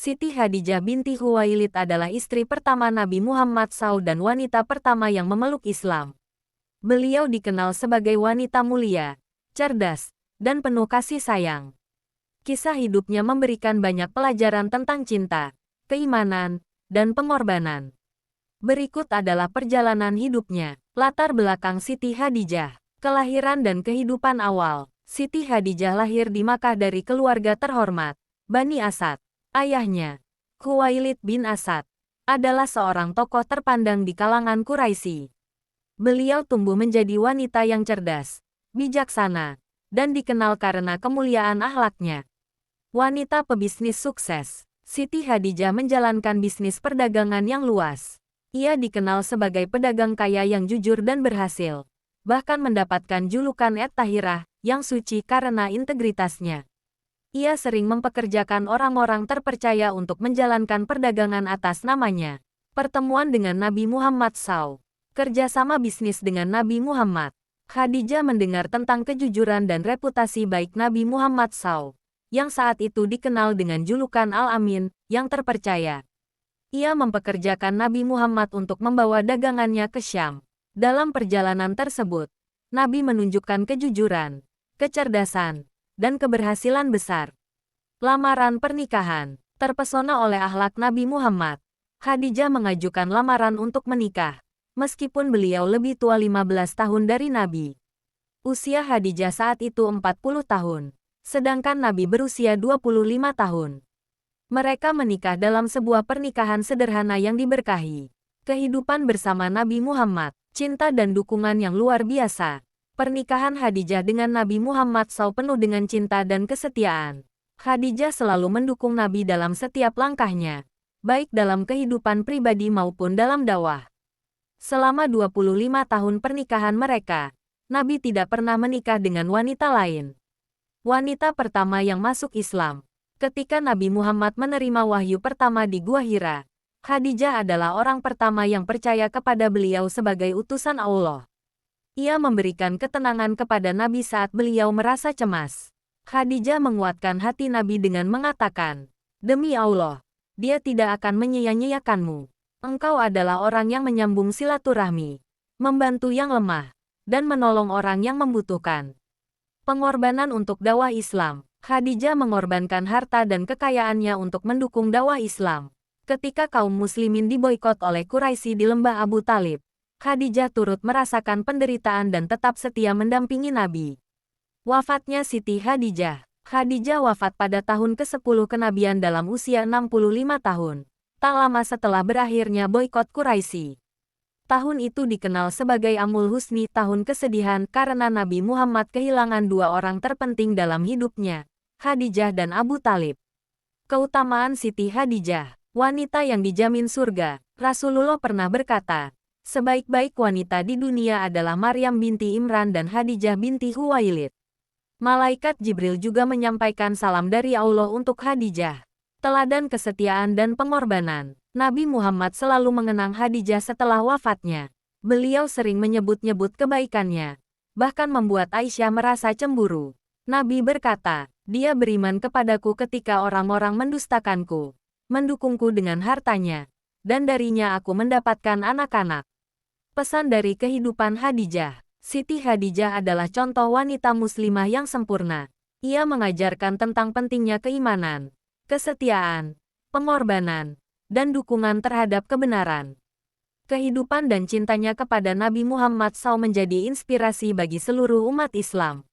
Siti Khadijah binti Khuwailid adalah istri pertama Nabi Muhammad SAW dan wanita pertama yang memeluk Islam. Beliau dikenal sebagai wanita mulia, cerdas, dan penuh kasih sayang. Kisah hidupnya memberikan banyak pelajaran tentang cinta, keimanan, dan pengorbanan. Berikut adalah perjalanan hidupnya. Latar belakang Siti Khadijah. Kelahiran dan kehidupan awal. Siti Khadijah lahir di Makkah dari keluarga terhormat, Bani Asad. Ayahnya, Khuwailid bin Asad, adalah seorang tokoh terpandang di kalangan Quraisy. Beliau tumbuh menjadi wanita yang cerdas, bijaksana, dan dikenal karena kemuliaan akhlaknya. Wanita pebisnis sukses, Siti Khadijah menjalankan bisnis perdagangan yang luas. Ia dikenal sebagai pedagang kaya yang jujur dan berhasil, bahkan mendapatkan julukan At-Tahirah, yang suci karena integritasnya. Ia sering mempekerjakan orang-orang terpercaya untuk menjalankan perdagangan atas namanya. Pertemuan dengan Nabi Muhammad SAW. Kerjasama bisnis dengan Nabi Muhammad. Khadijah mendengar tentang kejujuran dan reputasi baik Nabi Muhammad SAW, yang saat itu dikenal dengan julukan Al-Amin, yang terpercaya. Ia mempekerjakan Nabi Muhammad untuk membawa dagangannya ke Syam. Dalam perjalanan tersebut, Nabi menunjukkan kejujuran, kecerdasan, dan keberhasilan besar. Lamaran pernikahan. Terpesona oleh akhlak Nabi Muhammad, Khadijah mengajukan lamaran untuk menikah, meskipun beliau lebih tua 15 tahun dari Nabi. Usia Khadijah saat itu 40 tahun, sedangkan Nabi berusia 25 tahun. Mereka menikah dalam sebuah pernikahan sederhana yang diberkahi. Kehidupan bersama Nabi Muhammad, cinta dan dukungan yang luar biasa. Pernikahan Khadijah dengan Nabi Muhammad SAW penuh dengan cinta dan kesetiaan. Khadijah selalu mendukung Nabi dalam setiap langkahnya, baik dalam kehidupan pribadi maupun dalam dakwah. Selama 25 tahun pernikahan mereka, Nabi tidak pernah menikah dengan wanita lain. Wanita pertama yang masuk Islam. Ketika Nabi Muhammad menerima wahyu pertama di Gua Hira, Khadijah adalah orang pertama yang percaya kepada beliau sebagai utusan Allah. Ia memberikan ketenangan kepada Nabi saat beliau merasa cemas. Khadijah menguatkan hati Nabi dengan mengatakan, "Demi Allah, dia tidak akan menyia-nyiakanmu. Engkau adalah orang yang menyambung silaturahmi, membantu yang lemah, dan menolong orang yang membutuhkan." Pengorbanan untuk dakwah Islam. Khadijah mengorbankan harta dan kekayaannya untuk mendukung dakwah Islam. Ketika kaum muslimin diboikot oleh Quraisy di lembah Abu Talib, Khadijah turut merasakan penderitaan dan tetap setia mendampingi Nabi. Wafatnya Siti Khadijah. Khadijah wafat pada tahun ke-10 kenabian dalam usia 65 tahun. Tak lama setelah berakhirnya boikot Quraisy. Tahun itu dikenal sebagai Amul Husni, tahun kesedihan, karena Nabi Muhammad kehilangan dua orang terpenting dalam hidupnya, Khadijah dan Abu Talib. Keutamaan Siti Khadijah. Wanita yang dijamin surga. Rasulullah pernah berkata, sebaik-baik wanita di dunia adalah Maryam binti Imran dan Khadijah binti Khuwailid. Malaikat Jibril juga menyampaikan salam dari Allah untuk Khadijah. Teladan kesetiaan dan pengorbanan. Nabi Muhammad selalu mengenang Khadijah setelah wafatnya. Beliau sering menyebut-nyebut kebaikannya, bahkan membuat Aisyah merasa cemburu. Nabi berkata, "Dia beriman kepadaku ketika orang-orang mendustakanku, mendukungku dengan hartanya, dan darinya aku mendapatkan anak-anak." Pesan dari kehidupan Khadijah. Siti Khadijah adalah contoh wanita muslimah yang sempurna. Ia mengajarkan tentang pentingnya keimanan, kesetiaan, pengorbanan, dan dukungan terhadap kebenaran. Kehidupan dan cintanya kepada Nabi Muhammad SAW menjadi inspirasi bagi seluruh umat Islam.